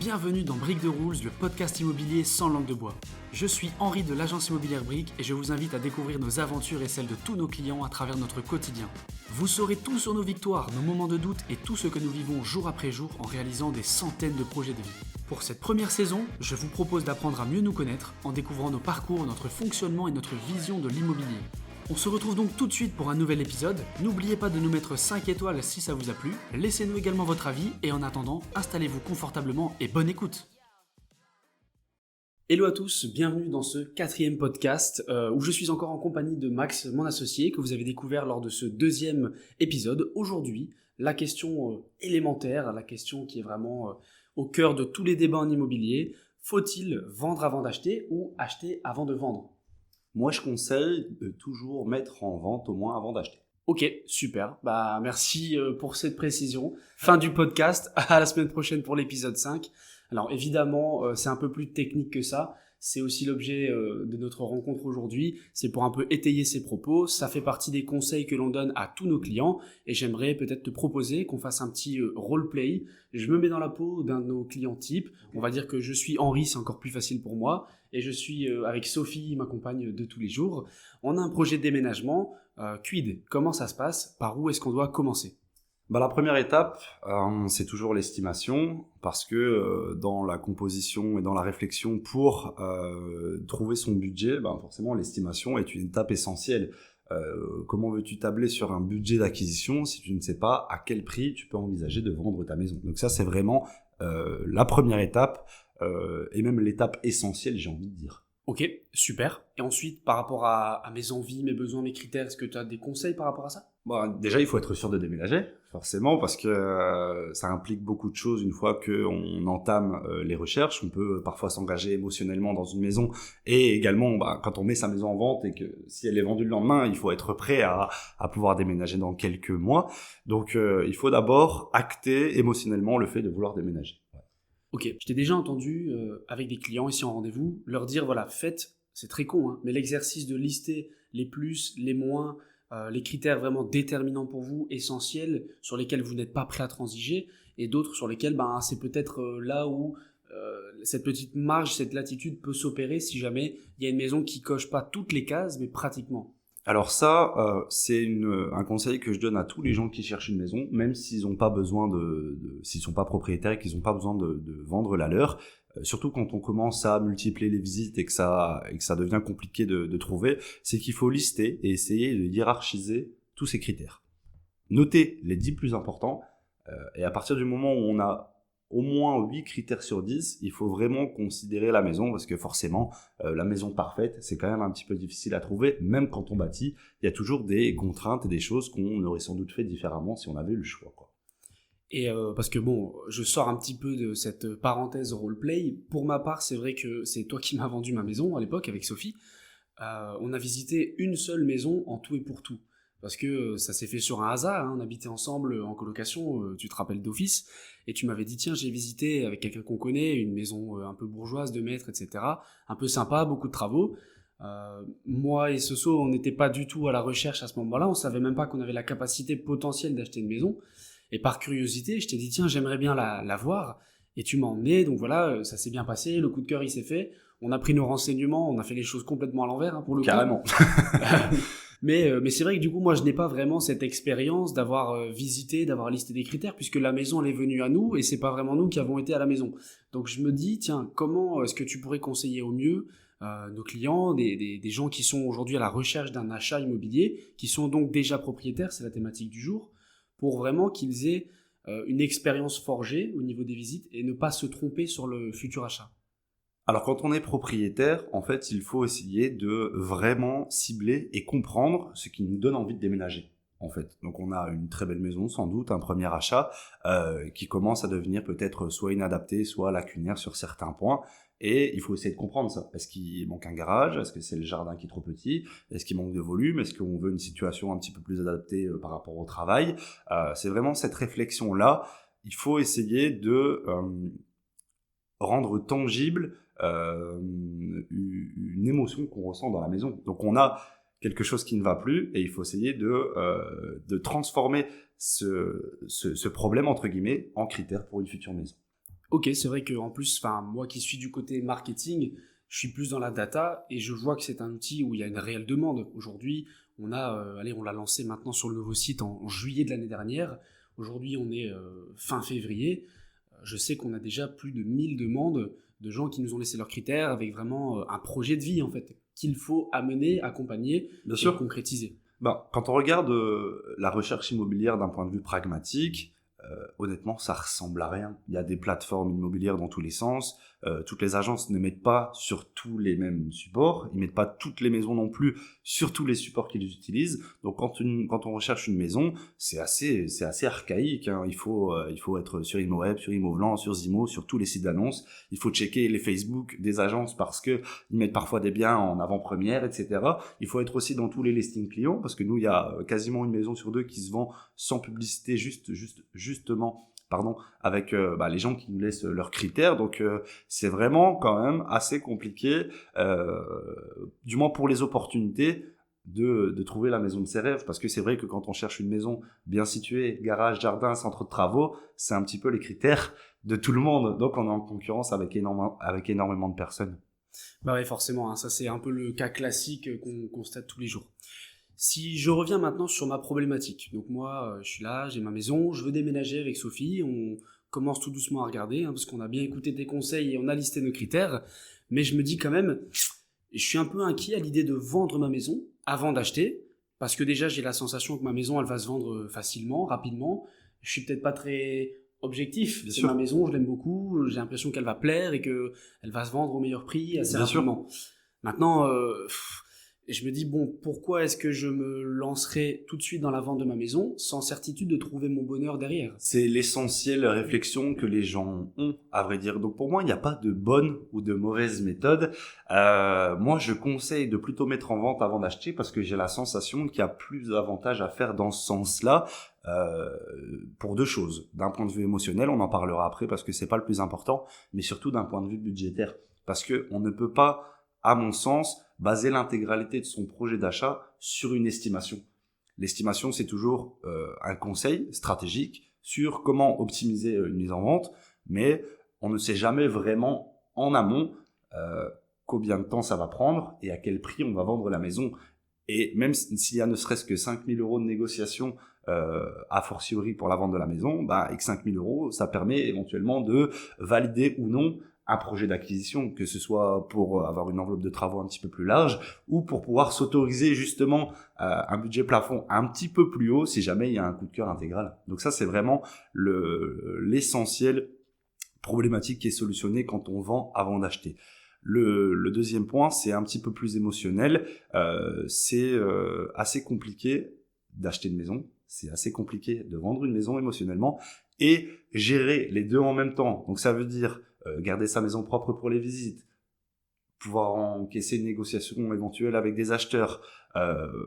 Bienvenue dans Briques de Rules, le podcast immobilier sans langue de bois. Je suis Henri de l'agence immobilière Briques et je vous invite à découvrir nos aventures et celles de tous nos clients à travers notre quotidien. Vous saurez tout sur nos victoires, nos moments de doute et tout ce que nous vivons jour après jour en réalisant des centaines de projets de vie. Pour cette première saison, je vous propose d'apprendre à mieux nous connaître en découvrant nos parcours, notre fonctionnement et notre vision de l'immobilier. On se retrouve donc tout de suite pour un nouvel épisode. N'oubliez pas de nous mettre 5 étoiles si ça vous a plu. Laissez-nous également votre avis et en attendant, installez-vous confortablement et bonne écoute. Hello à tous, bienvenue dans ce 4e podcast où je suis encore en compagnie de Max, mon associé, que vous avez découvert lors de ce 2e épisode. Aujourd'hui, la question élémentaire, la question qui est vraiment au cœur de tous les débats en immobilier. Faut-il vendre avant d'acheter ou acheter avant de vendre ? Moi, je conseille de toujours mettre en vente au moins avant d'acheter. Ok, super. Merci pour cette précision. Fin du podcast. À la semaine prochaine pour l'épisode 5. Alors évidemment, c'est un peu plus technique que ça. C'est aussi l'objet de notre rencontre aujourd'hui. C'est pour un peu étayer ses propos. Ça fait partie des conseils que l'on donne à tous nos clients. Et j'aimerais peut-être te proposer qu'on fasse un petit roleplay. Je me mets dans la peau d'un de nos clients types. On va dire que je suis Henri, c'est encore plus facile pour moi. Et je suis avec Sophie, ma compagne de tous les jours. On a un projet de déménagement. Quid, comment ça se passe ? Par où est-ce qu'on doit commencer ? La première étape, c'est toujours l'estimation, parce que dans la composition et dans la réflexion pour trouver son budget, forcément l'estimation est une étape essentielle. Comment veux-tu tabler sur un budget d'acquisition si tu ne sais pas à quel prix tu peux envisager de vendre ta maison ? Donc ça, c'est vraiment la première étape, et même l'étape essentielle, j'ai envie de dire. Ok, super. Et ensuite, par rapport à mes envies, mes besoins, mes critères, est-ce que tu as des conseils par rapport à ça ? Déjà, il faut être sûr de déménager, forcément, parce que ça implique beaucoup de choses. Une fois qu'on entame les recherches, on peut parfois s'engager émotionnellement dans une maison, et également, quand on met sa maison en vente et que si elle est vendue le lendemain, il faut être prêt à pouvoir déménager dans quelques mois. Donc, il faut d'abord acter émotionnellement le fait de vouloir déménager. Ok, je t'ai déjà entendu avec des clients ici en rendez-vous leur dire voilà, faites, c'est très con, hein, mais l'exercice de lister les plus, les moins, les critères vraiment déterminants pour vous, essentiels, sur lesquels vous n'êtes pas prêt à transiger, et d'autres sur lesquels c'est peut-être là où cette petite marge, cette latitude peut s'opérer si jamais il y a une maison qui coche pas toutes les cases, mais pratiquement. Alors ça, c'est un conseil que je donne à tous les gens qui cherchent une maison, même s'ils n'ont pas besoin s'ils sont pas propriétaires et qu'ils n'ont pas besoin de vendre la leur. Surtout quand on commence à multiplier les visites et que ça devient compliqué de trouver, c'est qu'il faut lister et essayer de hiérarchiser tous ces critères. Notez les 10 plus importants, et à partir du moment où on a au moins 8 critères sur 10, il faut vraiment considérer la maison, parce que forcément, la maison parfaite, c'est quand même un petit peu difficile à trouver. Même quand on bâtit, il y a toujours des contraintes et des choses qu'on aurait sans doute fait différemment si on avait eu le choix, quoi. Et parce que je sors un petit peu de cette parenthèse roleplay. Pour ma part, c'est vrai que c'est toi qui m'as vendu ma maison à l'époque avec Sophie. On a visité une seule maison en tout et pour tout. Parce que ça s'est fait sur un hasard, hein. On habitait ensemble en colocation, tu te rappelles d'office, et tu m'avais dit tiens, j'ai visité avec quelqu'un qu'on connaît, une maison un peu bourgeoise, 2 mètres, etc. Un peu sympa, beaucoup de travaux. Moi et Soso, on n'était pas du tout à la recherche à ce moment-là, on savait même pas qu'on avait la capacité potentielle d'acheter une maison. Et par curiosité, je t'ai dit tiens, j'aimerais bien la voir, et tu m'as emmené, donc voilà, ça s'est bien passé, le coup de cœur il s'est fait, on a pris nos renseignements, on a fait les choses complètement à l'envers, hein, pour le coup. Carrément. Mais c'est vrai que du coup, moi, je n'ai pas vraiment cette expérience d'avoir visité, d'avoir listé des critères, puisque la maison, elle est venue à nous, et c'est pas vraiment nous qui avons été à la maison. Donc je me dis, tiens, comment est-ce que tu pourrais conseiller au mieux nos clients, des gens qui sont aujourd'hui à la recherche d'un achat immobilier, qui sont donc déjà propriétaires, c'est la thématique du jour, pour vraiment qu'ils aient une expérience forgée au niveau des visites, et ne pas se tromper sur le futur achat. Alors quand on est propriétaire, en fait, il faut essayer de vraiment cibler et comprendre ce qui nous donne envie de déménager, en fait. Donc on a une très belle maison, sans doute, un premier achat qui commence à devenir peut-être soit inadapté, soit lacunaire sur certains points. Et il faut essayer de comprendre ça. Est-ce qu'il manque un garage ? Est-ce que c'est le jardin qui est trop petit ? Est-ce qu'il manque de volume ? Est-ce qu'on veut une situation un petit peu plus adaptée par rapport au travail ? C'est vraiment cette réflexion-là. Il faut essayer de rendre tangible une émotion qu'on ressent dans la maison. Donc on a quelque chose qui ne va plus et il faut essayer de transformer ce problème entre guillemets en critère pour une future maison. Ok, c'est vrai que en plus, enfin moi qui suis du côté marketing, je suis plus dans la data et je vois que c'est un outil où il y a une réelle demande. Aujourd'hui, on l'a lancé maintenant sur le nouveau site en juillet de l'année dernière. Aujourd'hui, on est fin février. Je sais qu'on a déjà plus de 1000 demandes de gens qui nous ont laissé leurs critères avec vraiment un projet de vie en fait qu'il faut amener, accompagner Bien et sûr. concrétiser. Ben, quand on regarde la recherche immobilière d'un point de vue pragmatique, honnêtement, ça ressemble à rien. Il y a des plateformes immobilières dans tous les sens. Toutes les agences ne mettent pas sur tous les mêmes supports. Ils mettent pas toutes les maisons non plus sur tous les supports qu'ils utilisent. Donc, quand on recherche une maison, c'est assez archaïque, hein. Il faut être sur ImoWeb, sur ImoVlan, sur Zimo, sur tous les sites d'annonces. Il faut checker les Facebook des agences parce que ils mettent parfois des biens en avant-première, etc. Il faut être aussi dans tous les listings clients parce que nous, il y a quasiment une maison sur deux qui se vend sans publicité, justement, pardon, avec les gens qui nous laissent leurs critères. Donc, c'est vraiment quand même assez compliqué, du moins pour les opportunités, de trouver la maison de ses rêves. Parce que c'est vrai que quand on cherche une maison bien située, garage, jardin, centre de travaux, c'est un petit peu les critères de tout le monde. Donc, on est en concurrence avec énormément de personnes. Bah ouais, forcément, hein, ça c'est un peu le cas classique qu'on constate tous les jours. Si je reviens maintenant sur ma problématique, donc moi je suis là, j'ai ma maison, je veux déménager avec Sophie, on commence tout doucement à regarder, hein, parce qu'on a bien écouté tes conseils et on a listé nos critères, mais je me dis quand même, je suis un peu inquiet à l'idée de vendre ma maison avant d'acheter, parce que déjà j'ai la sensation que ma maison elle va se vendre facilement, rapidement, je suis peut-être pas très objectif, Bien c'est sûr. ma maison, je l'aime beaucoup, j'ai l'impression qu'elle va plaire et que elle va se vendre au meilleur prix assez Bien sûr. rapidement. Maintenant, et je me dis, bon, pourquoi est-ce que je me lancerai tout de suite dans la vente de ma maison sans certitude de trouver mon bonheur derrière? C'est l'essentielle réflexion que les gens ont, à vrai dire. Donc pour moi, il n'y a pas de bonne ou de mauvaise méthode. Moi, je conseille de plutôt mettre en vente avant d'acheter parce que j'ai la sensation qu'il y a plus d'avantages à faire dans ce sens-là, pour deux choses. D'un point de vue émotionnel, on en parlera après parce que c'est pas le plus important, mais surtout d'un point de vue budgétaire. Parce que on ne peut pas, à mon sens, baser l'intégralité de son projet d'achat sur une estimation. L'estimation, c'est toujours un conseil stratégique sur comment optimiser une mise en vente, mais on ne sait jamais vraiment en amont combien de temps ça va prendre et à quel prix on va vendre la maison. Et même s'il y a ne serait-ce que 5 000 € de négociation a fortiori pour la vente de la maison, avec 5 000 €, ça permet éventuellement de valider ou non un projet d'acquisition, que ce soit pour avoir une enveloppe de travaux un petit peu plus large ou pour pouvoir s'autoriser justement un budget plafond un petit peu plus haut si jamais il y a un coup de cœur intégral. Donc ça, c'est vraiment l'essentiel problématique qui est solutionnée quand on vend avant d'acheter. Le deuxième point, c'est un petit peu plus émotionnel. C'est assez compliqué d'acheter une maison. C'est assez compliqué de vendre une maison émotionnellement et gérer les deux en même temps. Donc ça veut dire garder sa maison propre pour les visites, pouvoir encaisser une négociation éventuelle avec des acheteurs,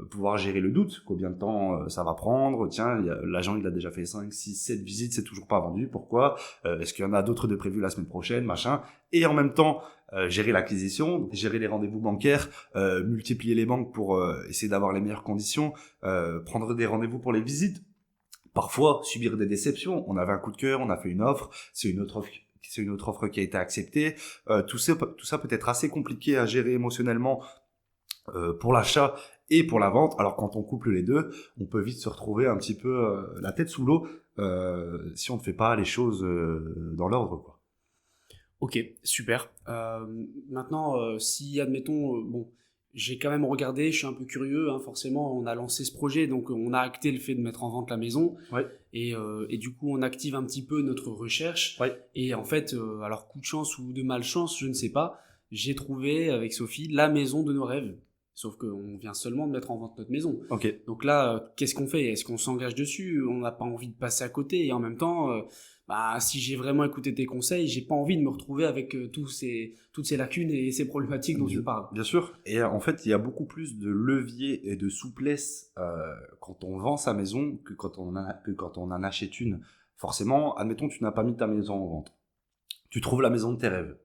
pouvoir gérer le doute, combien de temps ça va prendre, tiens, l'agent il a déjà fait 5, 6, 7 visites, c'est toujours pas vendu, pourquoi, est-ce qu'il y en a d'autres de prévus la semaine prochaine, machin, et en même temps, gérer l'acquisition, gérer les rendez-vous bancaires, multiplier les banques pour essayer d'avoir les meilleures conditions, prendre des rendez-vous pour les visites, parfois subir des déceptions, on avait un coup de cœur, on a fait une offre, c'est une autre offre qui a été acceptée. Tout ça peut être assez compliqué à gérer émotionnellement pour l'achat et pour la vente. Alors quand on couple les deux, on peut vite se retrouver un petit peu la tête sous l'eau si on ne fait pas les choses dans l'ordre, quoi. Ok, super. Maintenant, si, admettons, bon, j'ai quand même regardé, je suis un peu curieux, hein, forcément, on a lancé ce projet, donc on a acté le fait de mettre en vente la maison, Ouais. et du coup, on active un petit peu notre recherche, Ouais. et en fait, alors coup de chance ou de malchance, je ne sais pas, j'ai trouvé avec Sophie la maison de nos rêves. Sauf qu'on vient seulement de mettre en vente notre maison. Ok. Donc là, qu'est-ce qu'on fait? Est-ce qu'on s'engage dessus? On n'a pas envie de passer à côté, et en même temps... si j'ai vraiment écouté tes conseils, j'ai pas envie de me retrouver avec toutes ces lacunes et ces problématiques dont tu parles. Bien sûr. Et en fait, il y a beaucoup plus de levier et de souplesse quand on vend sa maison que quand on en achète une. Forcément, admettons, tu n'as pas mis ta maison en vente. Tu trouves la maison de tes rêves.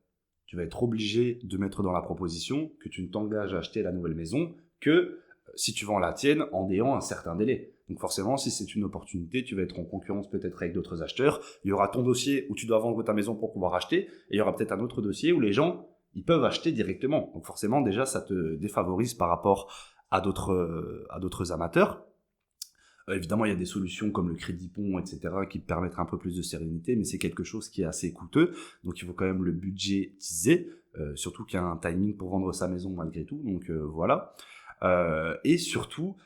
Tu vas être obligé de mettre dans la proposition que tu ne t'engages à acheter la nouvelle maison que si tu vends la tienne en déant un certain délai. Donc forcément, si c'est une opportunité, tu vas être en concurrence peut-être avec d'autres acheteurs. Il y aura ton dossier où tu dois vendre ta maison pour pouvoir acheter, et il y aura peut-être un autre dossier où les gens, ils peuvent acheter directement. Donc forcément, déjà, ça te défavorise par rapport à d'autres amateurs. Évidemment, il y a des solutions comme le crédit pont, etc., qui te permettent un peu plus de sérénité, mais c'est quelque chose qui est assez coûteux, donc il faut quand même le budgétiser, surtout qu'il y a un timing pour vendre sa maison malgré tout, donc voilà. Et surtout,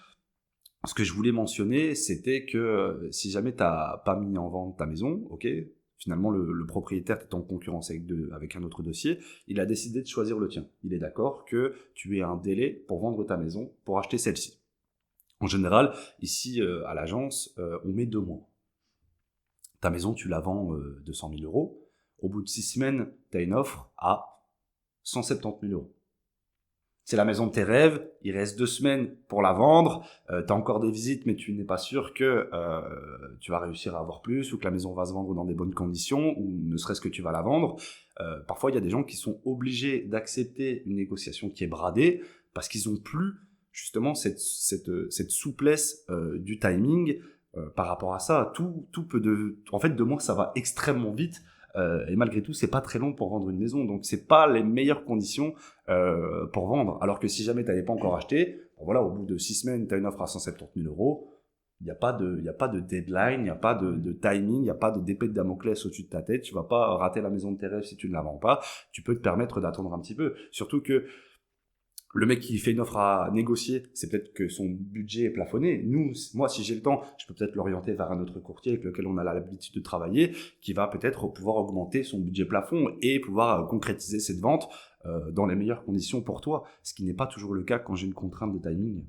ce que je voulais mentionner, c'était que si jamais tu n'as pas mis en vente ta maison, ok, finalement le propriétaire est en concurrence avec un autre dossier, il a décidé de choisir le tien. Il est d'accord que tu aies un délai pour vendre ta maison, pour acheter celle-ci. En général, ici, à l'agence, on met 2 mois. Ta maison, tu la vends 200 000 €. Au bout de 6 semaines, tu as une offre à 170 000 €. C'est la maison de tes rêves, il reste 2 semaines pour la vendre, tu as encore des visites, mais tu n'es pas sûr que tu vas réussir à avoir plus, ou que la maison va se vendre dans des bonnes conditions, ou ne serait-ce que tu vas la vendre. Parfois, il y a des gens qui sont obligés d'accepter une négociation qui est bradée, parce qu'ils n'ont plus justement cette souplesse du timing par rapport à ça. Tout peut en fait, 2 mois, ça va extrêmement vite. Et malgré tout, c'est pas très long pour vendre une maison, donc c'est pas les meilleures conditions pour vendre. Alors que si jamais tu n'avais pas encore acheté, voilà, au bout de 6 semaines, tu as une offre à 170 000 €. Il n'y a pas de deadline, il n'y a pas de timing, il n'y a pas d'épée de Damoclès au-dessus de ta tête. Tu vas pas rater la maison de tes rêves si tu ne la vends pas. Tu peux te permettre d'attendre un petit peu. Surtout que le mec qui fait une offre à négocier, c'est peut-être que son budget est plafonné. Moi, si j'ai le temps, je peux peut-être l'orienter vers un autre courtier avec lequel on a l'habitude de travailler, qui va peut-être pouvoir augmenter son budget plafond et pouvoir concrétiser cette vente dans les meilleures conditions pour toi, ce qui n'est pas toujours le cas quand j'ai une contrainte de timing.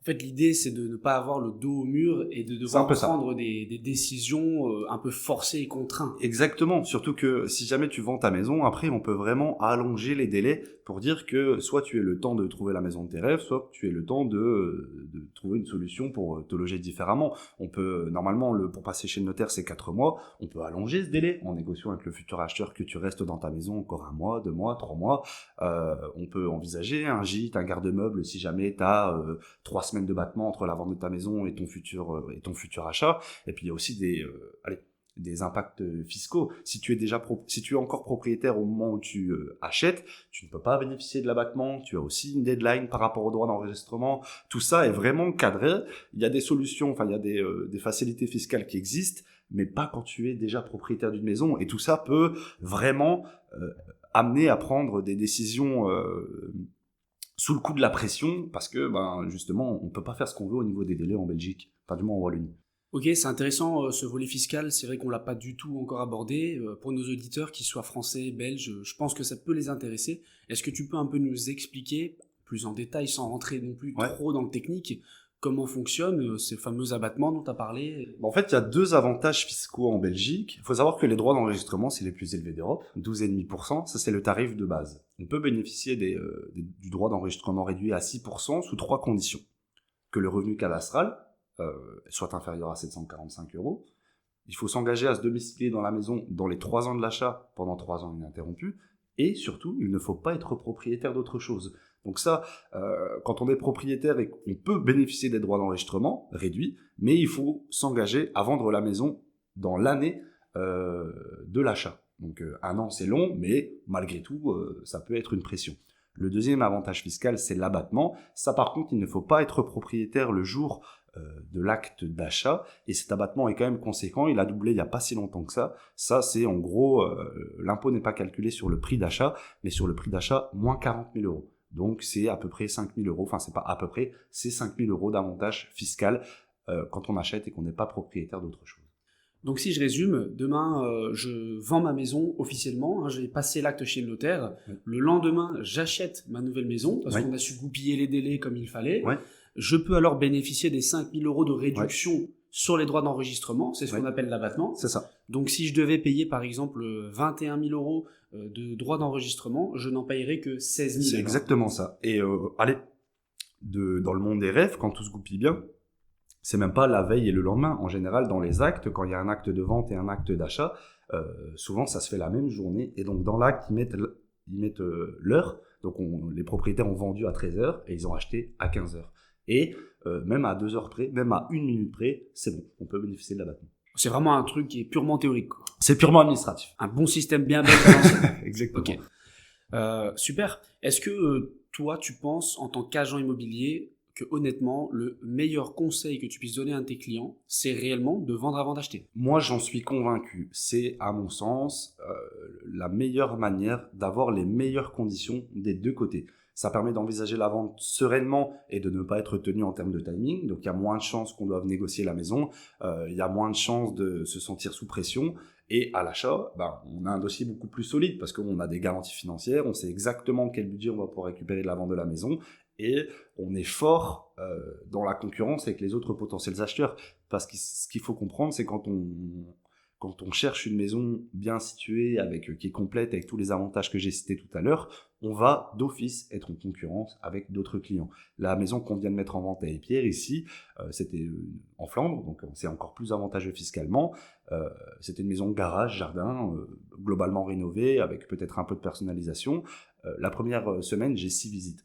En fait, l'idée, c'est de ne pas avoir le dos au mur et de devoir prendre des décisions un peu forcées et contraintes. Exactement, surtout que si jamais tu vends ta maison, après, on peut vraiment allonger les délais pour dire que soit tu aies le temps de trouver la maison de tes rêves, soit tu aies le temps de trouver une solution pour te loger différemment. On peut, normalement, pour passer chez le notaire, c'est 4 mois. On peut allonger ce délai en négociant avec le futur acheteur que tu restes dans ta maison encore 1 mois, 2 mois, 3 mois. On peut envisager un gîte, un garde-meuble si jamais tu as 3 semaines de battement entre la vente de ta maison et ton futur achat. Et puis il y a aussi des impacts fiscaux. Si tu es encore propriétaire au moment où tu achètes, tu ne peux pas bénéficier de l'abattement. Tu as aussi une deadline par rapport au droit d'enregistrement. Tout ça est vraiment cadré. Il y a des solutions, il y a des facilités fiscales qui existent, mais pas quand tu es déjà propriétaire d'une maison. Et tout ça peut vraiment amener à prendre des décisions sous le coup de la pression, parce que justement, on peut pas faire ce qu'on veut au niveau des délais en Belgique, enfin du moins en Wallonie. Ok, c'est intéressant ce volet fiscal, c'est vrai qu'on l'a pas du tout encore abordé. Pour nos auditeurs, qu'ils soient français, belges, je pense que ça peut les intéresser. Est-ce que tu peux un peu nous expliquer, plus en détail, sans rentrer non plus trop dans le technique, comment fonctionnent ces fameux abattements dont tu as parlé? En fait, il y a 2 avantages fiscaux en Belgique. Il faut savoir que les droits d'enregistrement, c'est les plus élevés d'Europe, 12,5%. Ça, c'est le tarif de base. On peut bénéficier du droit d'enregistrement réduit à 6% sous 3 conditions. Que le revenu cadastral soit inférieur à 745 €. Il faut s'engager à se domicilier dans la maison dans les 3 ans de l'achat pendant 3 ans ininterrompus. Et surtout, il ne faut pas être propriétaire d'autre chose. Donc ça, quand on est propriétaire, on peut bénéficier des droits d'enregistrement réduits, mais il faut s'engager à vendre la maison dans l'année de l'achat. Donc 1 an, c'est long, mais malgré tout, ça peut être une pression. Le deuxième avantage fiscal, c'est l'abattement. Ça, par contre, il ne faut pas être propriétaire le jour de l'acte d'achat, et cet abattement est quand même conséquent. Il a doublé il n'y a pas si longtemps que ça. Ça, c'est en gros, l'impôt n'est pas calculé sur le prix d'achat, mais sur le prix d'achat moins 40 000 €. Donc c'est à peu près 5 000 €, enfin c'est pas à peu près, c'est 5 000 € d'avantage fiscal quand on achète et qu'on n'est pas propriétaire d'autre chose. Donc si je résume, demain je vends ma maison officiellement, je vais passer l'acte chez le notaire, le lendemain j'achète ma nouvelle maison parce qu'on a su goupiller les délais comme il fallait, je peux alors bénéficier des 5 000 € de réduction sur les droits d'enregistrement, c'est ce qu'on appelle l'abattement. C'est ça. Donc si je devais payer par exemple 21 000 € de droits d'enregistrement, je n'en payerai que 16 000 €. C'est exactement ça. Et dans le monde des rêves, quand tout se goupille bien, c'est même pas la veille et le lendemain. En général, dans les actes, quand il y a un acte de vente et un acte d'achat, souvent ça se fait la même journée. Et donc dans l'acte, ils mettent l'heure. Donc les propriétaires ont vendu à 13h et ils ont acheté à 15h. Et même à 2 heures près, même à 1 minute près, c'est bon, on peut bénéficier de l'abattement. C'est vraiment un truc qui est purement théorique, quoi. C'est purement administratif. Un bon système bien balancé. Exactement. Ok. Super. Est-ce que toi, tu penses, en tant qu'agent immobilier, que honnêtement, le meilleur conseil que tu puisses donner à tes clients, c'est réellement de vendre avant d'acheter? Moi, j'en suis convaincu. C'est, à mon sens, la meilleure manière d'avoir les meilleures conditions des deux côtés. Ça permet d'envisager la vente sereinement et de ne pas être tenu en termes de timing. Donc, il y a moins de chances qu'on doive négocier la maison. Il y a moins de chances de se sentir sous pression. Et à l'achat, on a un dossier beaucoup plus solide parce qu'on a des garanties financières, on sait exactement quel budget on va pouvoir récupérer de la vente de la maison et on est fort dans la concurrence avec les autres potentiels acheteurs. Parce que ce qu'il faut comprendre, c'est quand on cherche une maison bien située, qui est complète, avec tous les avantages que j'ai cités tout à l'heure, on va d'office être en concurrence avec d'autres clients. La maison qu'on vient de mettre en vente à Épierre, ici, c'était en Flandre, donc c'est encore plus avantageux fiscalement. C'était une maison garage, jardin, globalement rénovée, avec peut-être un peu de personnalisation. La première semaine, j'ai 6 visites.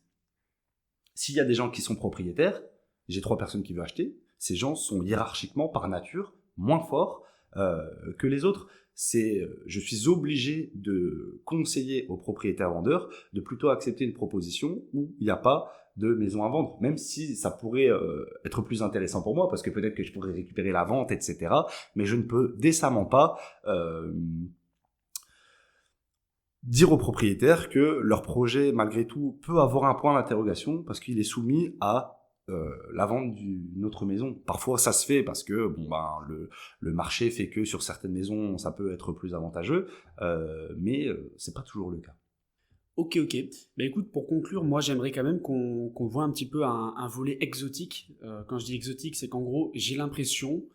S'il y a des gens qui sont propriétaires, j'ai 3 personnes qui veulent acheter, ces gens sont hiérarchiquement, par nature, moins forts que les autres. Je suis obligé de conseiller aux propriétaires vendeurs de plutôt accepter une proposition où il n'y a pas de maison à vendre, même si ça pourrait être plus intéressant pour moi, parce que peut-être que je pourrais récupérer la vente, etc. Mais je ne peux décemment pas dire aux propriétaires que leur projet, malgré tout, peut avoir un point d'interrogation, parce qu'il est soumis à la vente d'une autre maison. Parfois ça se fait parce que le marché fait que sur certaines maisons ça peut être plus avantageux, mais c'est pas toujours le cas. Ok. Écoute, pour conclure, moi j'aimerais quand même qu'on voit un petit peu un volet exotique. Quand je dis exotique, c'est qu'en gros j'ai l'impression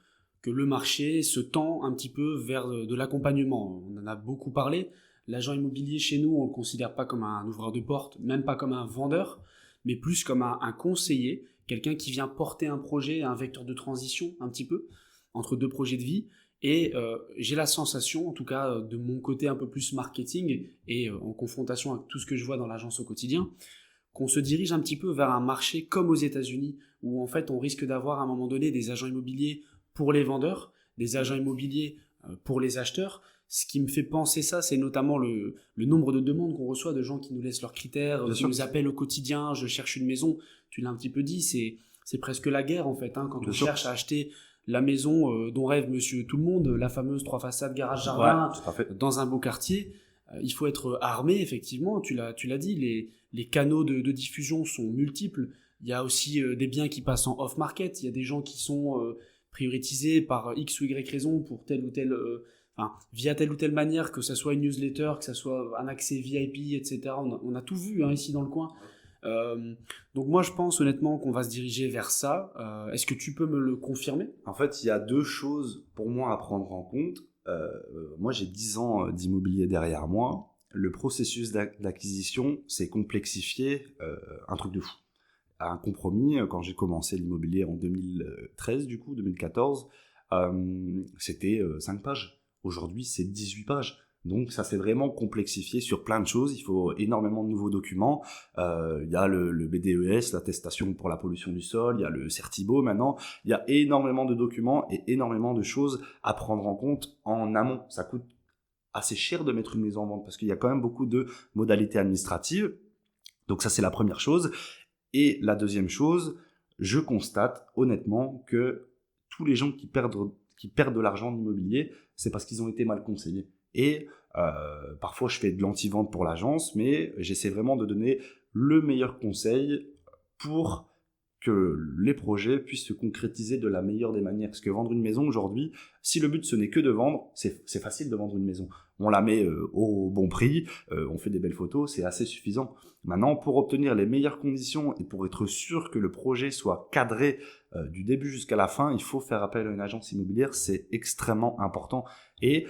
que le marché se tend un petit peu vers de l'accompagnement. On en a beaucoup parlé. L'agent immobilier chez nous, on le considère pas comme un ouvreur de porte, même pas comme un vendeur, mais plus comme un conseiller, quelqu'un qui vient porter un projet, un vecteur de transition un petit peu, entre deux projets de vie. Et j'ai la sensation, en tout cas de mon côté un peu plus marketing, et en confrontation avec tout ce que je vois dans l'agence au quotidien, qu'on se dirige un petit peu vers un marché comme aux États-Unis, où en fait on risque d'avoir à un moment donné des agents immobiliers pour les vendeurs, des agents immobiliers pour les acheteurs. Ce qui me fait penser ça, c'est notamment le nombre de demandes qu'on reçoit de gens qui nous laissent leurs critères, qui nous appellent au quotidien, je cherche une maison. Tu l'as un petit peu dit, c'est presque la guerre en fait, quand on cherche à acheter la maison dont rêve monsieur tout le monde, la fameuse 3 façades garage jardin, dans un beau quartier. Il faut être armé, effectivement, tu l'as dit, les canaux de diffusion sont multiples. Il y a aussi des biens qui passent en off-market, il y a des gens qui sont prioritisés par X ou Y raison pour telle ou telle... via telle ou telle manière, que ça soit une newsletter, que ça soit un accès VIP, etc. On a tout vu ici dans le coin. Donc moi je pense honnêtement qu'on va se diriger vers ça. Est-ce que tu peux me le confirmer? En fait, il y a 2 choses pour moi à prendre en compte. Moi j'ai 10 ans d'immobilier derrière moi. Le processus d'acquisition s'est complexifié, un truc de fou. À un compromis, quand j'ai commencé l'immobilier en 2013, 2014, c'était 5 pages. Aujourd'hui, c'est 18 pages. Donc, ça s'est vraiment complexifié sur plein de choses. Il faut énormément de nouveaux documents. Il y a le BDES, l'attestation pour la pollution du sol. Il y a le Certibo maintenant. Il y a énormément de documents et énormément de choses à prendre en compte en amont. Ça coûte assez cher de mettre une maison en vente parce qu'il y a quand même beaucoup de modalités administratives. Donc, ça, c'est la première chose. Et la deuxième chose, je constate honnêtement que tous les gens qui perdent de l'argent en immobilier, c'est parce qu'ils ont été mal conseillés. Et parfois, je fais de l'anti-vente pour l'agence, mais j'essaie vraiment de donner le meilleur conseil pour que les projets puissent se concrétiser de la meilleure des manières. Parce que vendre une maison aujourd'hui, si le but ce n'est que de vendre, c'est facile de vendre une maison. On la met au bon prix, on fait des belles photos, c'est assez suffisant. Maintenant, pour obtenir les meilleures conditions et pour être sûr que le projet soit cadré du début jusqu'à la fin, il faut faire appel à une agence immobilière, c'est extrêmement important. Et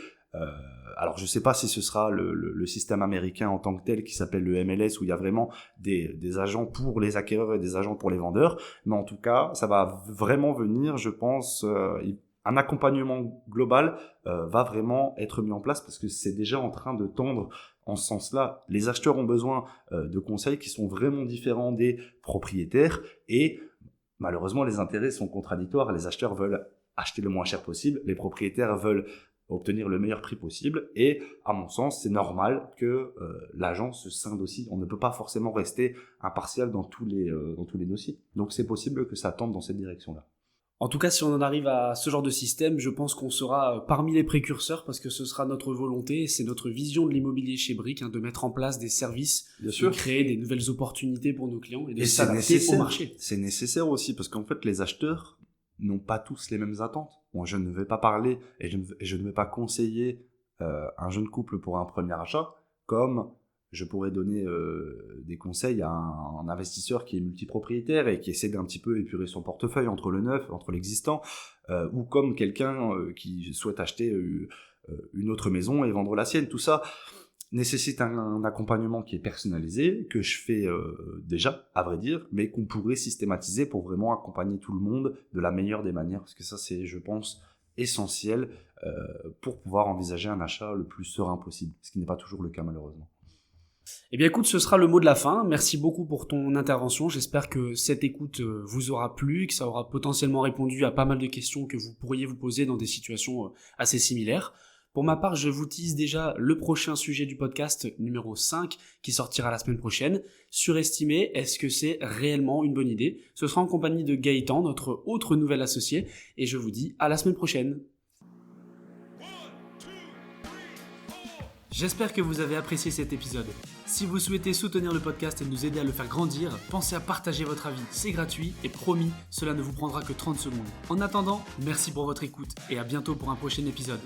alors je ne sais pas si ce sera le système américain en tant que tel qui s'appelle le MLS où il y a vraiment des agents pour les acquéreurs et des agents pour les vendeurs, mais en tout cas ça va vraiment venir, je pense, un accompagnement global va vraiment être mis en place parce que c'est déjà en train de tendre en ce sens-là. Les acheteurs ont besoin de conseils qui sont vraiment différents des propriétaires et malheureusement, les intérêts sont contradictoires. Les acheteurs veulent acheter le moins cher possible, les propriétaires veulent obtenir le meilleur prix possible, et à mon sens, c'est normal que l'agent se scinde aussi. On ne peut pas forcément rester impartial dans tous les dossiers. Donc c'est possible que ça tende dans cette direction-là. En tout cas, si on en arrive à ce genre de système, je pense qu'on sera parmi les précurseurs parce que ce sera notre volonté, c'est notre vision de l'immobilier chez Brick, de mettre en place des services, de créer des nouvelles opportunités pour nos clients et de s'adapter au marché. C'est nécessaire aussi parce qu'en fait, les acheteurs n'ont pas tous les mêmes attentes. Bon, je ne vais pas parler et je ne vais pas conseiller un jeune couple pour un premier achat comme je pourrais donner des conseils à un investisseur qui est multipropriétaire et qui essaie d'un petit peu épurer son portefeuille entre le neuf, entre l'existant, ou comme quelqu'un qui souhaite acheter une autre maison et vendre la sienne. Tout ça nécessite un accompagnement qui est personnalisé, que je fais déjà, à vrai dire, mais qu'on pourrait systématiser pour vraiment accompagner tout le monde de la meilleure des manières, parce que ça, c'est, je pense, essentiel pour pouvoir envisager un achat le plus serein possible, ce qui n'est pas toujours le cas, malheureusement. Eh bien écoute, ce sera le mot de la fin. Merci beaucoup pour ton intervention. J'espère que cette écoute vous aura plu, que ça aura potentiellement répondu à pas mal de questions que vous pourriez vous poser dans des situations assez similaires. Pour ma part, je vous tease déjà le prochain sujet du podcast numéro 5 qui sortira la semaine prochaine. Surestimer, est-ce que c'est réellement une bonne idée ? Ce sera en compagnie de Gaëtan, notre autre nouvel associé, et je vous dis à la semaine prochaine. J'espère que vous avez apprécié cet épisode. Si vous souhaitez soutenir le podcast et nous aider à le faire grandir, pensez à partager votre avis, c'est gratuit et promis, cela ne vous prendra que 30 secondes. En attendant, merci pour votre écoute et à bientôt pour un prochain épisode.